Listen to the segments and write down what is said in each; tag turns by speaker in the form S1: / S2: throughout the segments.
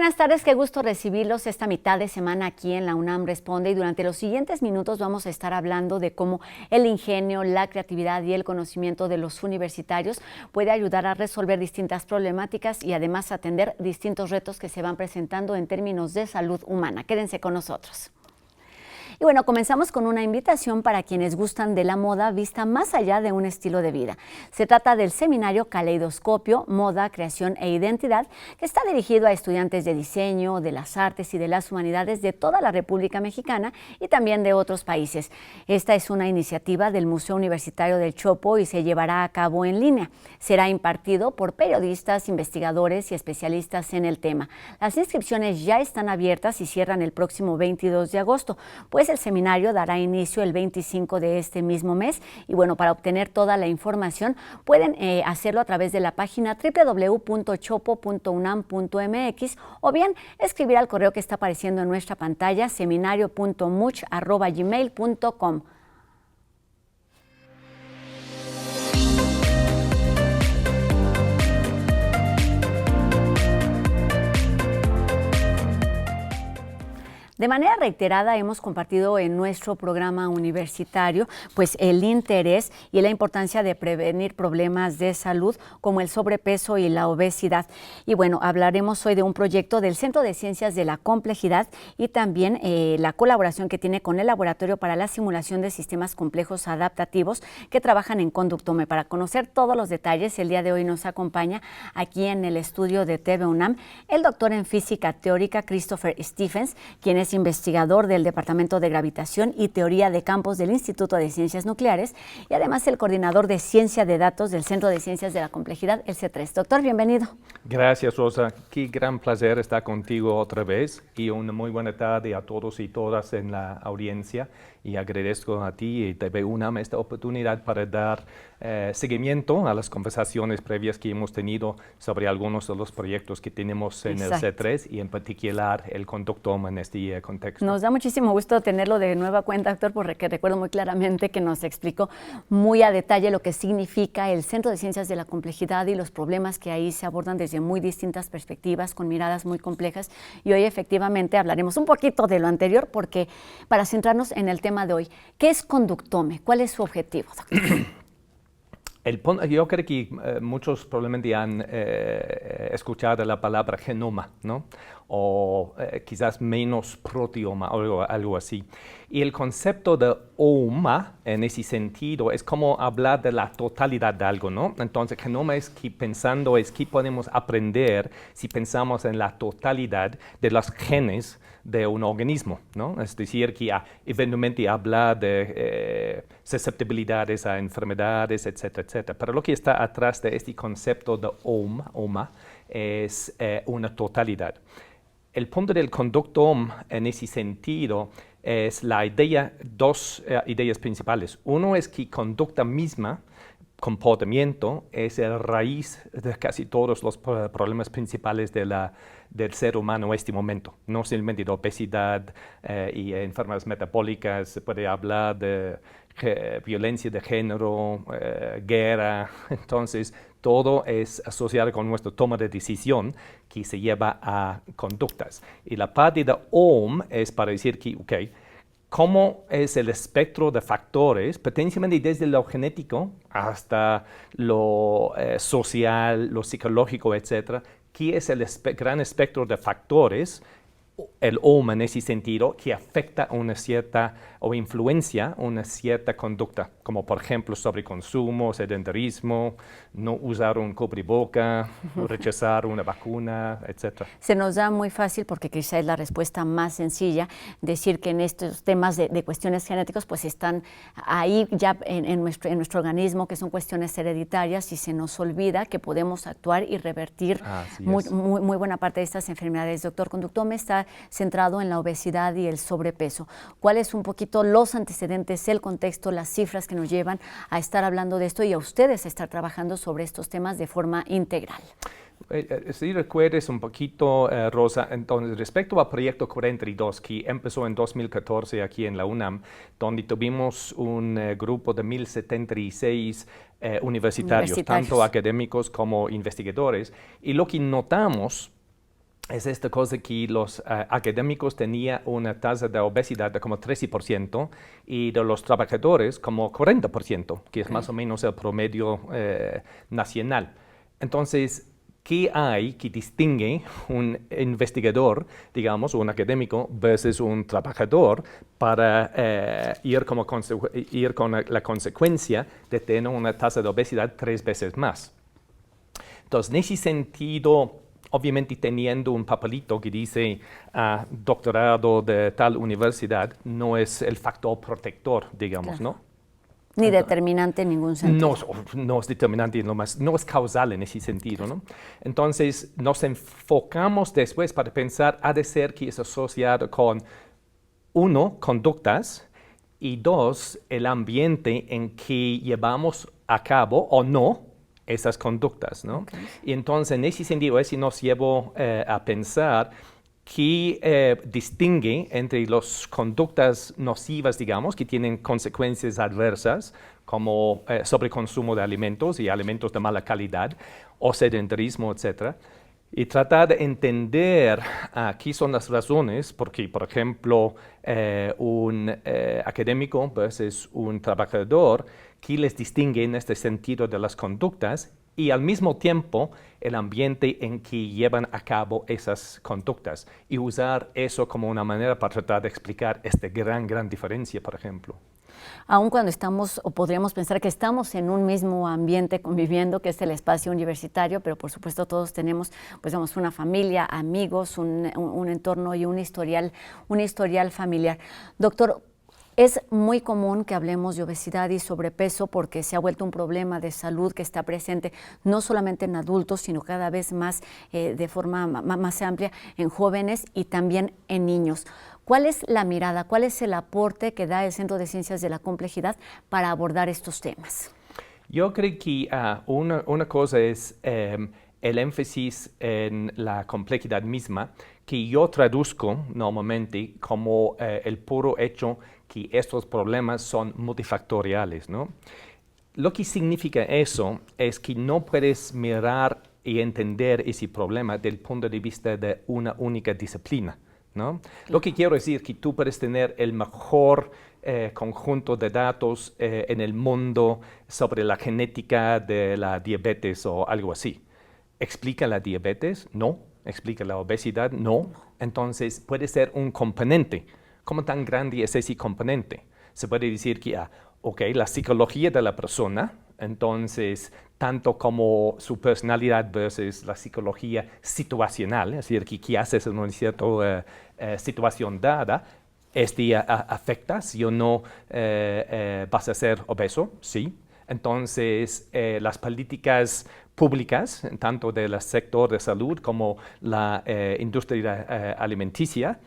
S1: buenas tardes, qué gusto recibirlos esta mitad de semana aquí en la UNAM Responde, y durante los siguientes minutos vamos a estar hablando de cómo el ingenio, la creatividad y el conocimiento de los universitarios puede ayudar a resolver distintas problemáticas y además atender distintos retos que se van presentando en términos de salud humana. Quédense con nosotros. Y bueno, comenzamos con una invitación para quienes gustan de la moda vista más allá de un estilo de vida. Se trata del seminario Caleidoscopio, Moda, Creación e Identidad, que está dirigido a estudiantes de diseño, de las artes y de las humanidades de toda la República Mexicana y también de otros países. Esta es una iniciativa del Museo Universitario del Chopo y se llevará a cabo en línea. Será impartido por periodistas, investigadores y especialistas en el tema. Las inscripciones ya están abiertas y cierran el próximo 22 de agosto, pues el seminario dará inicio el 25 de este mismo mes y bueno, para obtener toda la información pueden hacerlo a través de la página www.chopo.unam.mx o bien escribir al correo que está apareciendo en nuestra pantalla seminario.much@gmail.com. De manera reiterada hemos compartido en nuestro programa universitario pues el interés y la importancia de prevenir problemas de salud como el sobrepeso y la obesidad. Y bueno, hablaremos hoy de un proyecto del Centro de Ciencias de la Complejidad y también la colaboración que tiene con el Laboratorio para la Simulación de Sistemas Complejos Adaptativos que trabajan en Conductome. Para conocer todos los detalles, el día de hoy nos acompaña aquí en el estudio de TV UNAM el doctor en Física Teórica Christopher Stephens, quien es investigador del Departamento de Gravitación y Teoría de Campos del Instituto de Ciencias Nucleares y además el coordinador de Ciencia de Datos del Centro de Ciencias de la Complejidad, el C3. Doctor, bienvenido.
S2: Gracias, Rosa. Qué gran placer estar contigo otra vez y una muy buena tarde a todos y todas en la audiencia. Y agradezco a ti y TV UNAM esta oportunidad para dar seguimiento a las conversaciones previas que hemos tenido sobre algunos de los proyectos que tenemos en el C3 y en particular el conductome en este contexto.
S1: Nos da muchísimo gusto tenerlo de nueva cuenta, doctor, porque recuerdo muy claramente que nos explicó muy a detalle lo que significa el Centro de Ciencias de la Complejidad y los problemas que ahí se abordan desde muy distintas perspectivas, con miradas muy complejas. Y hoy efectivamente hablaremos un poquito de lo anterior, porque para centrarnos en el tema de hoy, ¿qué es Conductome? ¿Cuál es su objetivo, doctor?
S2: Yo creo que muchos probablemente han escuchado la palabra genoma, ¿no? O quizás menos proteoma o algo así. Y el concepto de oma, en ese sentido, es como hablar de la totalidad de algo, ¿no? Entonces, genoma es que podemos aprender si pensamos en la totalidad de los genes de un organismo, ¿no? Es decir, que eventualmente habla de susceptibilidades a enfermedades, etcétera, etcétera. Pero lo que está atrás de este concepto de oma es una totalidad. El punto del conductome en ese sentido es dos ideas principales. Uno es que conducta misma, comportamiento, es la raíz de casi todos los problemas principales del ser humano en este momento. No simplemente de obesidad y enfermedades metabólicas, se puede hablar de violencia de género, guerra. Entonces, todo es asociado con nuestra toma de decisión que se lleva a conductas. Y la parte de OM es para decir que, ¿cómo es el espectro de factores, potencialmente desde lo genético hasta lo social, lo psicológico, etcétera? ¿Qué es el gran espectro de factores, el OM en ese sentido, que afecta una cierta o influencia una cierta conducta, como por ejemplo sobreconsumo, sedentarismo, no usar un cubreboca, rechazar una vacuna, etc.
S1: Se nos da muy fácil, porque quizá es la respuesta más sencilla, decir que en estos temas de cuestiones genéticas pues están ahí ya en nuestro organismo, que son cuestiones hereditarias, y se nos olvida que podemos actuar y revertir muy buena parte de estas enfermedades. Doctor, Conductome está centrado en la obesidad y el sobrepeso. ¿Cuáles un poquito los antecedentes, el contexto, las cifras que nos llevan a estar hablando de esto y a ustedes a estar trabajando sobre estos temas de forma integral?
S2: Si recuerdes un poquito, Rosa, entonces respecto al proyecto 42 que empezó en 2014 aquí en la UNAM, donde tuvimos un grupo de 1,076 universitarios, tanto académicos como investigadores, y lo que notamos es esta cosa que los académicos tenían una tasa de obesidad de como 13% y de los trabajadores como 40%, que es más o menos el promedio nacional. Entonces, ¿qué hay que distingue un investigador, digamos, un académico, versus un trabajador para ir con la consecuencia de tener una tasa de obesidad 3 veces más? Entonces, en ese sentido, obviamente teniendo un papelito que dice doctorado de tal universidad, no es el factor protector, digamos,
S1: Claro.
S2: ¿no?
S1: Ni determinante en ningún sentido.
S2: No es determinante, no es causal en ese sentido, ¿no? Entonces, nos enfocamos después para pensar, ha de ser que es asociado con, uno, conductas, y dos, el ambiente en que llevamos a cabo o no esas conductas, ¿no?
S1: Okay.
S2: Y entonces, en ese sentido, eso nos llevó a pensar que distingue entre las conductas nocivas, digamos, que tienen consecuencias adversas, como sobreconsumo de alimentos y alimentos de mala calidad, o sedentarismo, etc. Y tratar de entender qué son las razones, porque, por ejemplo, un académico versus un trabajador, qué les distingue en este sentido de las conductas, y al mismo tiempo el ambiente en que llevan a cabo esas conductas, y usar eso como una manera para tratar de explicar esta gran diferencia, por ejemplo.
S1: Aun cuando estamos, o podríamos pensar que estamos en un mismo ambiente conviviendo, que es el espacio universitario, pero por supuesto todos tenemos, pues vamos, una familia, amigos, un entorno y un historial familiar. Doctor, es muy común que hablemos de obesidad y sobrepeso porque se ha vuelto un problema de salud que está presente no solamente en adultos, sino cada vez más de forma más amplia en jóvenes y también en niños. ¿Cuál es la mirada, cuál es el aporte que da el Centro de Ciencias de la Complejidad para abordar estos temas?
S2: Yo creo que una cosa es el énfasis en la complejidad misma, que yo traduzco normalmente como el puro hecho que estos problemas son multifactoriales, ¿no? Lo que significa eso es que no puedes mirar y entender ese problema del punto de vista de una única disciplina, ¿no? Lo que quiero decir es que tú puedes tener el mejor conjunto de datos en el mundo sobre la genética de la diabetes o algo así. ¿Explica la diabetes? No. ¿Explica la obesidad? No. Entonces puede ser un componente. ¿Cómo tan grande es ese componente? Se puede decir que, la psicología de la persona, entonces, tanto como su personalidad versus la psicología situacional, es decir, qué haces en una cierta situación dada, afecta, si o no vas a ser obeso, sí. Entonces, las políticas públicas, tanto del sector de salud como la industria alimenticia,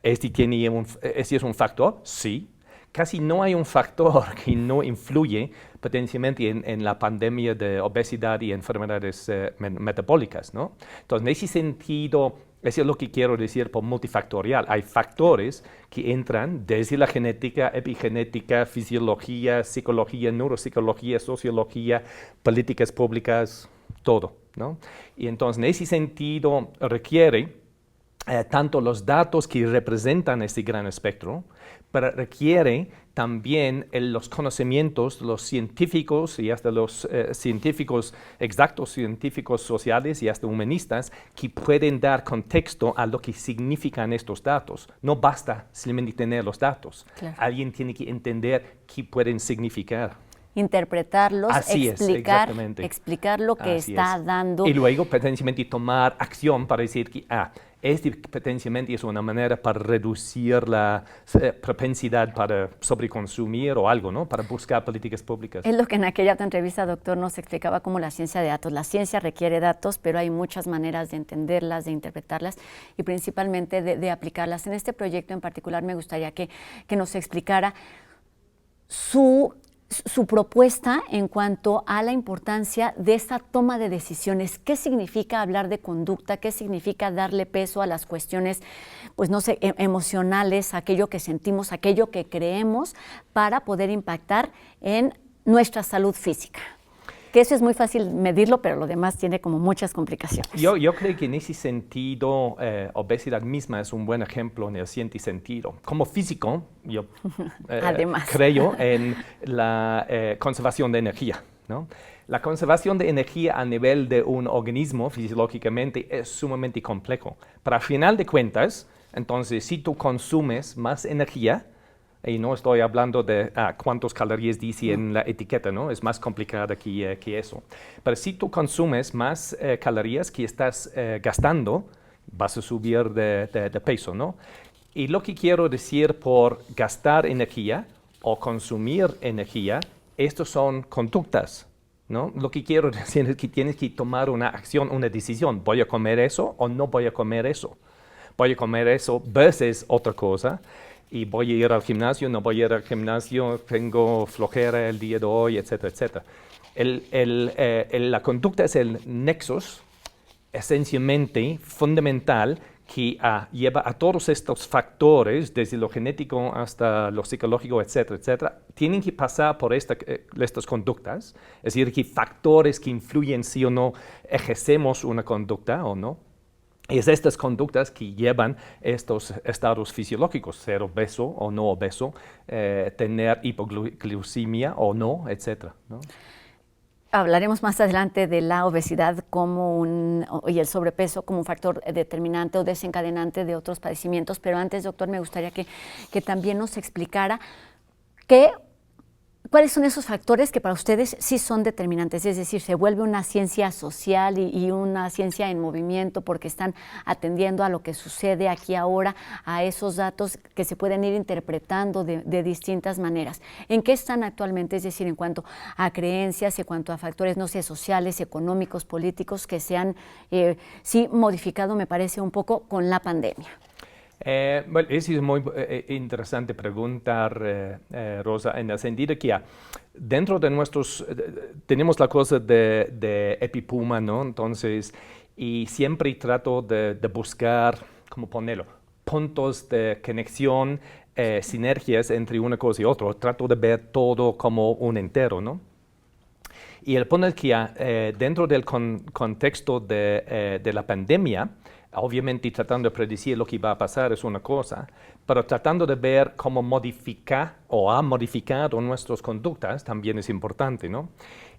S2: ¿ese es un factor? Sí. Casi no hay un factor que no influye potencialmente en la pandemia de obesidad y enfermedades metabólicas, ¿no? Entonces, en ese sentido, eso es lo que quiero decir por multifactorial. Hay factores que entran desde la genética, epigenética, fisiología, psicología, neuropsicología, sociología, políticas públicas, todo, ¿no? Y entonces, en ese sentido, requiere tanto los datos que representan este gran espectro, pero requiere también los conocimientos, los científicos y hasta los científicos exactos, científicos sociales y hasta humanistas que pueden dar contexto a lo que significan estos datos. No basta simplemente tener los datos. Claro. Alguien tiene que entender qué pueden significar.
S1: Interpretarlos, explicar lo que está dando.
S2: Y luego potencialmente tomar acción para decir que este potencialmente es una manera para reducir la propensidad para sobreconsumir o algo, ¿no? Para buscar políticas públicas.
S1: Es lo que en aquella otra entrevista, doctor, nos explicaba como la ciencia de datos. La ciencia requiere datos, pero hay muchas maneras de entenderlas, de interpretarlas y principalmente de aplicarlas. En este proyecto en particular me gustaría que nos explicara su propuesta en cuanto a la importancia de esta toma de decisiones. ¿Qué significa hablar de conducta? ¿Qué significa darle peso a las cuestiones, pues no sé, emocionales, aquello que sentimos, aquello que creemos, para poder impactar en nuestra salud física? que eso es muy fácil medirlo, pero lo demás tiene como muchas complicaciones.
S2: Yo creo que en ese sentido, obesidad misma es un buen ejemplo en el siguiente sentido. Como físico, yo creo en la conservación de energía, ¿no? La conservación de energía a nivel de un organismo fisiológicamente es sumamente complejo. Pero al final de cuentas, entonces, si tú consumes más energía, y no estoy hablando de cuántas calorías dice en la etiqueta, ¿no? Es más complicado que eso. Pero si tú consumes más calorías que estás gastando, vas a subir de peso, ¿no? Y lo que quiero decir por gastar energía o consumir energía, estos son conductas, ¿no? Lo que quiero decir es que tienes que tomar una acción, una decisión. ¿Voy a comer eso o no voy a comer eso? Voy a comer eso versus otra cosa. Y voy a ir al gimnasio, no voy a ir al gimnasio, tengo flojera el día de hoy, etcétera, etcétera. La conducta es el nexus esencialmente fundamental que lleva a todos estos factores, desde lo genético hasta lo psicológico, etcétera, etcétera, tienen que pasar por estas conductas, es decir, que factores que influyen si o no ejercemos una conducta o no. Y es estas conductas que llevan estos estados fisiológicos, ser obeso o no obeso, tener hipoglucemia o no, etcétera, ¿no?
S1: Hablaremos más adelante de la obesidad y el sobrepeso como un factor determinante o desencadenante de otros padecimientos, pero antes, doctor, me gustaría que también nos explicara ¿cuáles son esos factores que para ustedes sí son determinantes? Es decir, se vuelve una ciencia social y una ciencia en movimiento porque están atendiendo a lo que sucede aquí ahora, a esos datos que se pueden ir interpretando de distintas maneras. ¿En qué están actualmente? Es decir, en cuanto a creencias, en cuanto a factores, no sé, sociales, económicos, políticos, que se han sí modificado, me parece, un poco con la pandemia.
S2: Bueno, eso es muy interesante preguntar, Rosa, en el sentido que dentro de tenemos la cosa de Epipuma, ¿no? Entonces, y siempre trato de buscar, ¿cómo ponerlo? Puntos de conexión, sinergias entre una cosa y otra. Trato de ver todo como un entero, ¿no? Y el punto es que dentro del contexto de la pandemia, obviamente tratando de predecir lo que va a pasar es una cosa, pero tratando de ver cómo modificar o ha modificado nuestras conductas también es importante, ¿no?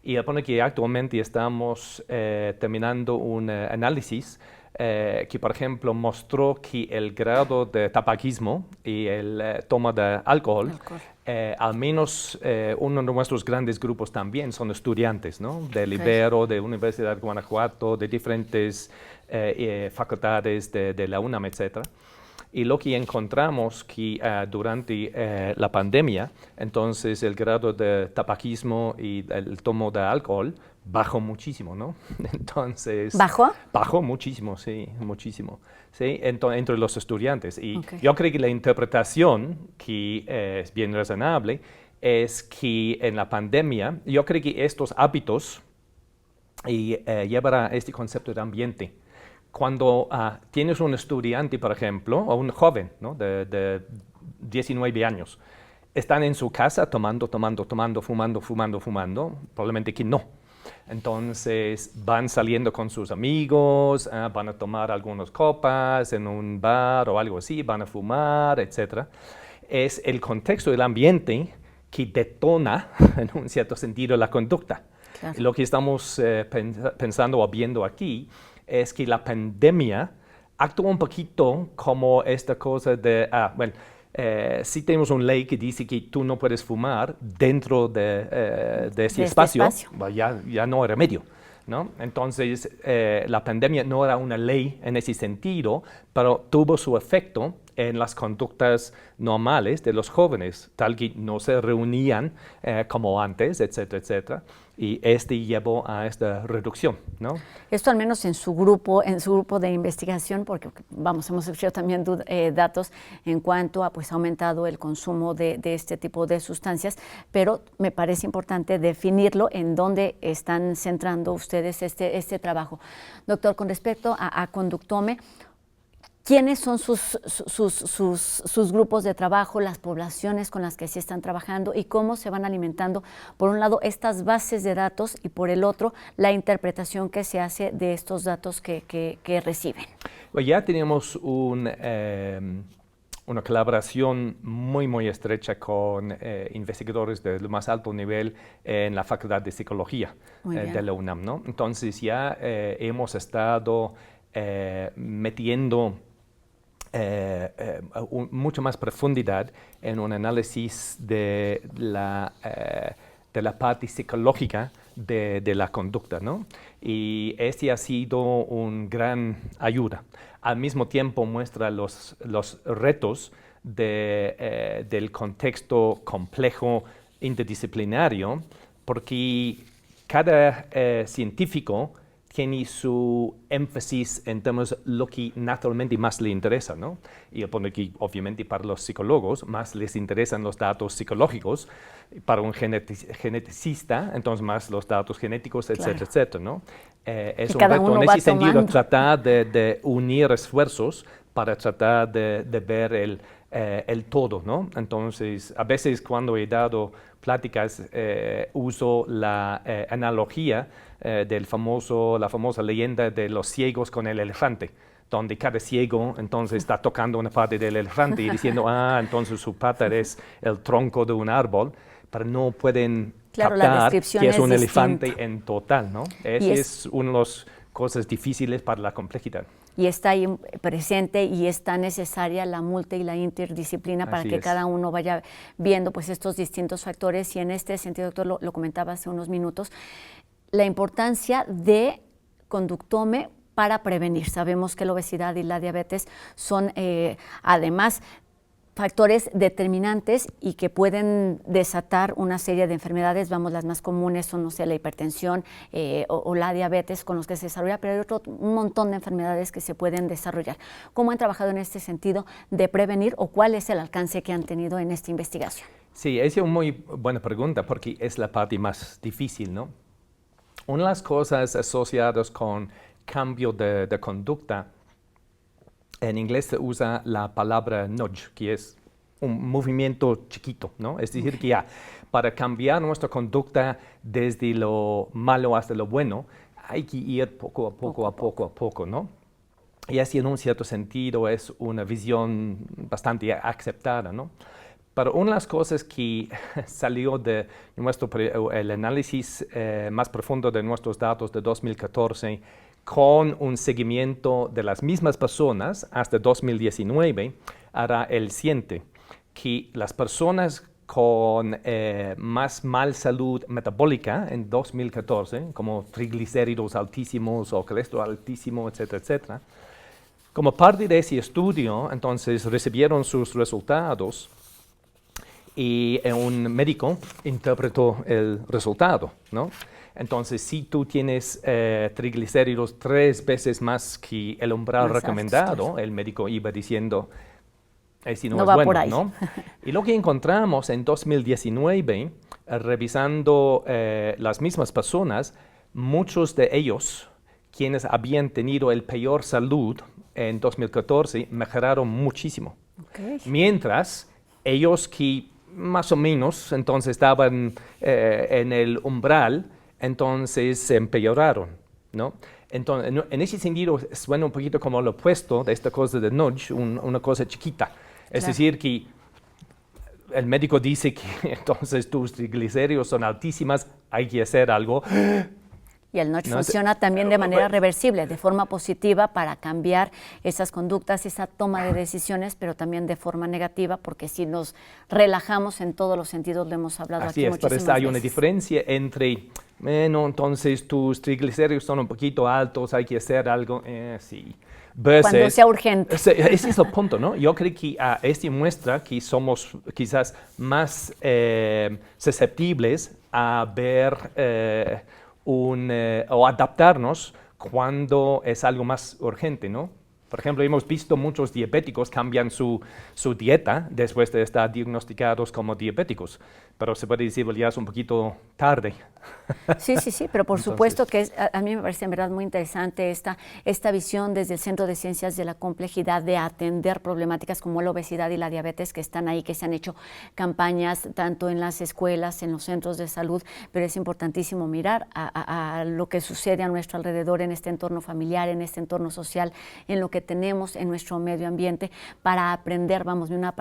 S2: Y el punto es que actualmente estamos terminando un análisis que, por ejemplo, mostró que el grado de tabaquismo y el toma de alcohol. Al menos uno de nuestros grandes grupos también son estudiantes, ¿no? De Libero, de Universidad de Guanajuato, de diferentes facultades de la UNAM, etc. Y lo que encontramos que durante la pandemia, entonces el grado de tabaquismo y el tomo de alcohol bajó muchísimo, ¿no? Entonces,
S1: ¿bajó?
S2: Bajó muchísimo, sí, muchísimo. Sí, entre los estudiantes. Y yo creo que la interpretación, que es bien razonable, es que en la pandemia, yo creo que estos hábitos llevan a este concepto de ambiente. Cuando tienes un estudiante, por ejemplo, o un joven, ¿no? de 19 años, están en su casa tomando, fumando, probablemente que no. Entonces van saliendo con sus amigos, van a tomar algunas copas en un bar o algo así, van a fumar, etc. Es el contexto del ambiente que detona, en un cierto sentido, la conducta. Claro. Lo que estamos pensando o viendo aquí es que la pandemia actúa un poquito como esta cosa de, sí tenemos una ley que dice que tú no puedes fumar dentro de ese espacio. Ya no hay remedio, ¿no? Entonces, la pandemia no era una ley en ese sentido, pero tuvo su efecto en las conductas normales de los jóvenes, tal que no se reunían como antes, etcétera, etcétera. Y llevó a esta reducción, ¿no?
S1: Esto al menos en su grupo de investigación, porque hemos escuchado también datos en cuanto a ha aumentado el consumo de este tipo de sustancias, pero me parece importante definirlo en dónde están centrando ustedes este trabajo. Doctor, con respecto a Conductome, ¿Quiénes son sus grupos de trabajo, las poblaciones con las que sí están trabajando y cómo se van alimentando, por un lado, estas bases de datos y por el otro, la interpretación que se hace de estos datos que reciben?
S2: Pues ya tenemos una colaboración muy estrecha con investigadores del más alto nivel en la Facultad de Psicología de la UNAM, ¿no? Entonces ya hemos estado metiendo mucho más profundidad en un análisis de la parte psicológica de la conducta, ¿no? Y este ha sido una gran ayuda. Al mismo tiempo muestra los retos del contexto complejo interdisciplinario, porque cada científico tiene su énfasis en temas de lo que naturalmente más le interesa, ¿no? Y yo pongo aquí, obviamente, para los psicólogos, más les interesan los datos psicológicos, para un geneticista, entonces más los datos genéticos, etcétera,
S1: Claro.
S2: etcétera, ¿no? Es
S1: Y
S2: un
S1: cada
S2: reto
S1: uno
S2: en
S1: va
S2: ese sentido
S1: tomando.
S2: tratar de unir esfuerzos para tratar de ver el todo, ¿no? Entonces, a veces cuando he dado pláticas, uso la analogía de la famosa leyenda de los ciegos con el elefante, donde cada ciego entonces está tocando una parte del elefante y diciendo, entonces su pata es el tronco de un árbol, pero no pueden
S1: Claro, la
S2: captar
S1: descripción
S2: que es un
S1: distinta.
S2: elefante en total, ¿no?
S1: Y
S2: Esa es una de las cosas difíciles para la complejidad.
S1: Y está ahí presente y está necesaria la multi y la interdisciplina para que cada uno vaya viendo pues estos distintos factores. Y en este sentido, doctor, lo comentaba hace unos minutos, la importancia de conductome para prevenir. Sabemos que la obesidad y la diabetes son además factores determinantes y que pueden desatar una serie de enfermedades. Vamos, las más comunes son, no sé, la hipertensión o la diabetes con los que se desarrolla, pero hay un montón de enfermedades que se pueden desarrollar. ¿Cómo han trabajado en este sentido de prevenir o cuál es el alcance que han tenido en esta investigación?
S2: Sí, esa es una muy buena pregunta porque es la parte más difícil, ¿no? Una de las cosas asociadas con cambio de conducta, en inglés se usa la palabra nudge, que es un movimiento chiquito, ¿no? Es decir, que ya para cambiar nuestra conducta desde lo malo hasta lo bueno, hay que ir poco a poco, ¿no? Y así en un cierto sentido es una visión bastante aceptada, ¿no? Pero una de las cosas que salió de el análisis más profundo de nuestros datos de 2014, con un seguimiento de las mismas personas hasta 2019, era el siguiente, que las personas con más mal salud metabólica en 2014, como triglicéridos altísimos o colesterol altísimo, etcétera, etcétera, como parte de ese estudio, entonces recibieron sus resultados y un médico interpretó el resultado, ¿no? Entonces, si tú tienes triglicéridos 3 veces más que el umbral más recomendado, altos, el médico iba diciendo, si no es
S1: va
S2: bueno,
S1: por ahí.
S2: ¿no? Y lo que encontramos en 2019, revisando las mismas personas, muchos de ellos, quienes habían tenido el peor salud en 2014, mejoraron muchísimo.
S1: Okay.
S2: Mientras ellos que más o menos entonces estaban en el umbral, entonces se empeoraron, ¿no? Entonces, en ese sentido suena un poquito como lo opuesto de esta cosa de nudge, una cosa chiquita. Es decir, que el médico dice que entonces tus triglicéridos son altísimas, hay que hacer algo.
S1: Y el nudge funciona también de manera reversible, de forma positiva para cambiar esas conductas, esa toma de decisiones, pero también de forma negativa, porque si nos relajamos en todos los sentidos, lo hemos hablado aquí muchísimas veces. Así es, pero
S2: hay una diferencia entre, bueno, entonces tus triglicéridos son un poquito altos, hay que hacer algo, sí.
S1: Versus, cuando sea urgente.
S2: Ese es el punto, ¿no? Yo creo que esto muestra que somos quizás más susceptibles a ver o adaptarnos cuando es algo más urgente, ¿no? Por ejemplo, hemos visto muchos diabéticos cambian su dieta después de estar diagnosticados como diabéticos, pero se puede decir, well, ya es un poquito tarde.
S1: Sí, sí, sí, pero por
S2: Entonces,
S1: supuesto que a mí me parece en verdad muy interesante esta visión desde el Centro de Ciencias de la Complejidad de atender problemáticas como la obesidad y la diabetes que están ahí, que se han hecho campañas tanto en las escuelas, en los centros de salud, pero es importantísimo mirar a lo que sucede a nuestro alrededor en este entorno familiar, en este entorno social, en lo que tenemos en nuestro medio ambiente para aprender, vamos, me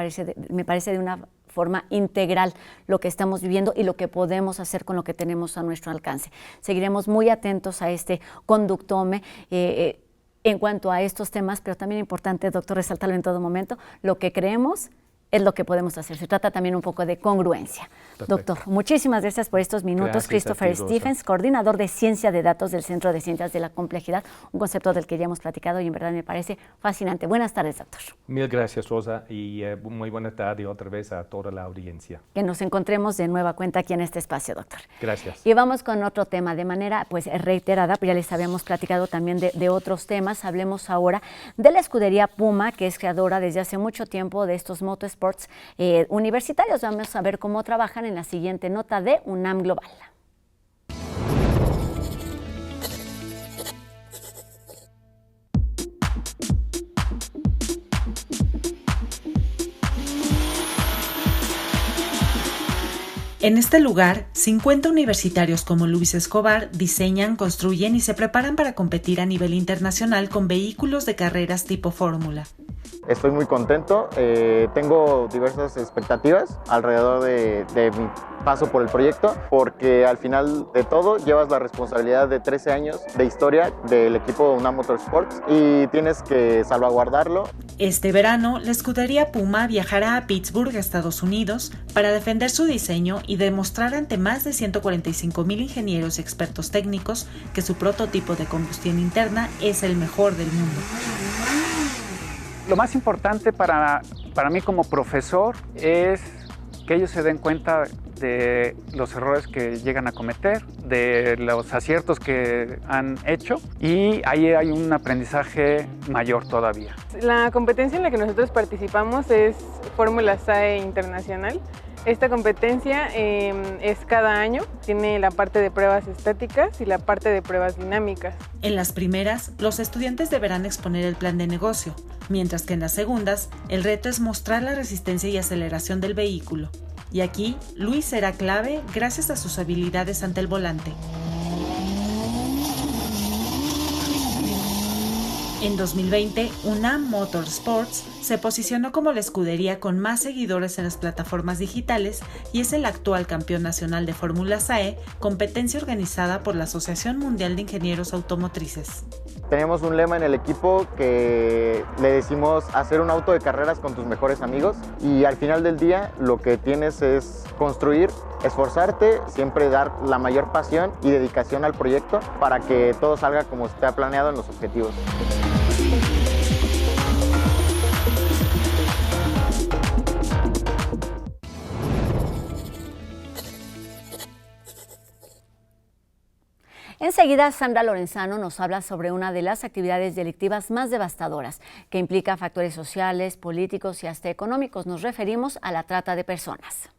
S1: parece de una forma integral lo que estamos viviendo y lo que podemos hacer con lo que tenemos a nuestro alcance. Seguiremos muy atentos a este conductome en cuanto a estos temas, pero también importante, doctor, resaltarlo en todo momento, lo que creemos es lo que podemos hacer. Se trata también un poco de congruencia. Perfecto. Doctor, muchísimas gracias por estos minutos. Gracias, Christopher Stephens, coordinador de Ciencia de Datos del Centro de Ciencias de la Complejidad, un concepto del que ya hemos platicado y en verdad me parece fascinante. Buenas tardes, doctor.
S2: Mil gracias, Rosa, y muy buena tarde otra vez a toda la audiencia.
S1: Que nos encontremos de nueva cuenta aquí en este espacio, doctor.
S2: Gracias.
S1: Y vamos con otro tema de manera pues reiterada, pero ya les habíamos platicado también de otros temas. Hablemos ahora de la escudería Puma, que es creadora desde hace mucho tiempo de estos motosports universitarios. Vamos a ver cómo trabajan en la siguiente nota de UNAM Global.
S3: En este lugar, 50 universitarios como Luis Escobar diseñan, construyen y se preparan para competir a nivel internacional con vehículos de carreras tipo fórmula.
S4: Estoy muy contento, tengo diversas expectativas alrededor de mi paso por el proyecto, porque al final de todo llevas la responsabilidad de 13 años de historia del equipo UNAM Motorsports y tienes que salvaguardarlo.
S3: Este verano, la escudería Puma viajará a Pittsburgh, Estados Unidos, para defender su diseño y demostrar ante más de 145,000 ingenieros y expertos técnicos que su prototipo de combustión interna es el mejor del mundo.
S5: Lo más importante para mí como profesor es que ellos se den cuenta de los errores que llegan a cometer, de los aciertos que han hecho, y ahí hay un aprendizaje mayor todavía.
S6: La competencia en la que nosotros participamos es Fórmula SAE Internacional. Esta competencia es cada año, tiene la parte de pruebas estáticas y la parte de pruebas dinámicas.
S3: En las primeras, los estudiantes deberán exponer el plan de negocio, mientras que en las segundas, el reto es mostrar la resistencia y aceleración del vehículo. Y aquí, Luis será clave gracias a sus habilidades ante el volante. En 2020, UNAM Motorsports se posicionó como la escudería con más seguidores en las plataformas digitales y es el actual campeón nacional de Fórmula SAE, competencia organizada por la Asociación Mundial de Ingenieros Automotrices.
S4: Tenemos un lema en el equipo que le decimos hacer un auto de carreras con tus mejores amigos, y al final del día lo que tienes es construir, esforzarte, siempre dar la mayor pasión y dedicación al proyecto para que todo salga como está planeado en los objetivos.
S1: Enseguida, Sandra Lorenzano nos habla sobre una de las actividades delictivas más devastadoras, que implica factores sociales, políticos y hasta económicos. Nos referimos a la trata de personas.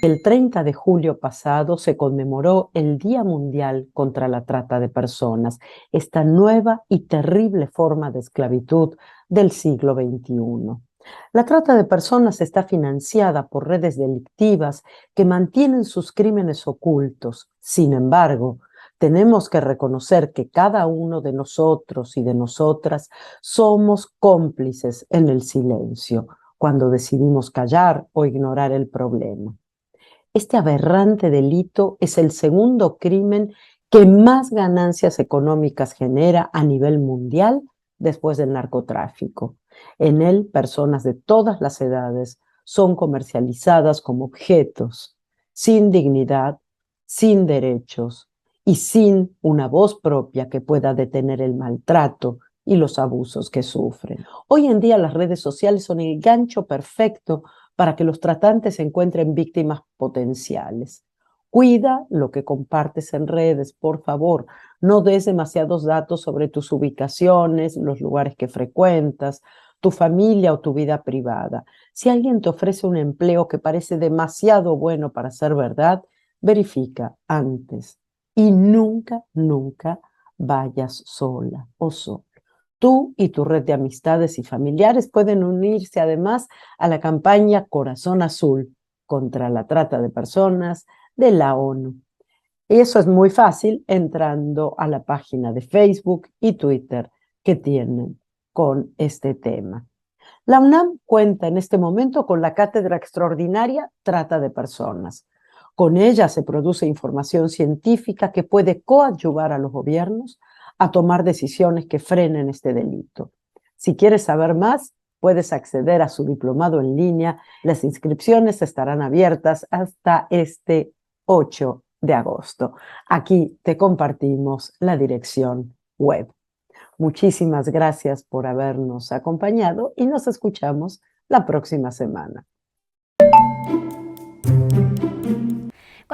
S7: El 30 de julio pasado se conmemoró el Día Mundial contra la Trata de Personas, esta nueva y terrible forma de esclavitud del siglo XXI. La trata de personas está financiada por redes delictivas que mantienen sus crímenes ocultos. Sin embargo, tenemos que reconocer que cada uno de nosotros y de nosotras somos cómplices en el silencio cuando decidimos callar o ignorar el problema. Este aberrante delito es el segundo crimen que más ganancias económicas genera a nivel mundial después del narcotráfico. En él, personas de todas las edades son comercializadas como objetos, sin dignidad, sin derechos y sin una voz propia que pueda detener el maltrato y los abusos que sufren. Hoy en día las redes sociales son el gancho perfecto para que los tratantes encuentren víctimas potenciales. Cuida lo que compartes en redes, por favor. No des demasiados datos sobre tus ubicaciones, los lugares que frecuentas, tu familia o tu vida privada. Si alguien te ofrece un empleo que parece demasiado bueno para ser verdad, verifica antes. Y nunca, nunca vayas sola o solo. Tú y tu red de amistades y familiares pueden unirse además a la campaña Corazón Azul contra la trata de personas de la ONU. Y eso es muy fácil entrando a la página de Facebook y Twitter que tienen con este tema. La UNAM cuenta en este momento con la Cátedra Extraordinaria Trata de Personas. Con ella se produce información científica que puede coadyuvar a los gobiernos a tomar decisiones que frenen este delito. Si quieres saber más, puedes acceder a su diplomado en línea. Las inscripciones estarán abiertas hasta este 8 de agosto. Aquí te compartimos la dirección web. Muchísimas gracias por habernos acompañado y nos escuchamos la próxima semana.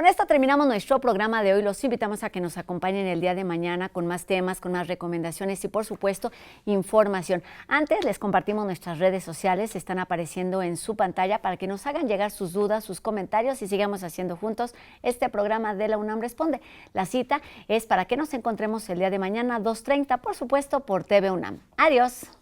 S1: Con esto terminamos nuestro programa de hoy. Los invitamos a que nos acompañen el día de mañana con más temas, con más recomendaciones y, por supuesto, información. Antes les compartimos nuestras redes sociales, están apareciendo en su pantalla para que nos hagan llegar sus dudas, sus comentarios y sigamos haciendo juntos este programa de la UNAM Responde. La cita es para que nos encontremos el día de mañana, 2:30, por supuesto, por TV UNAM. Adiós.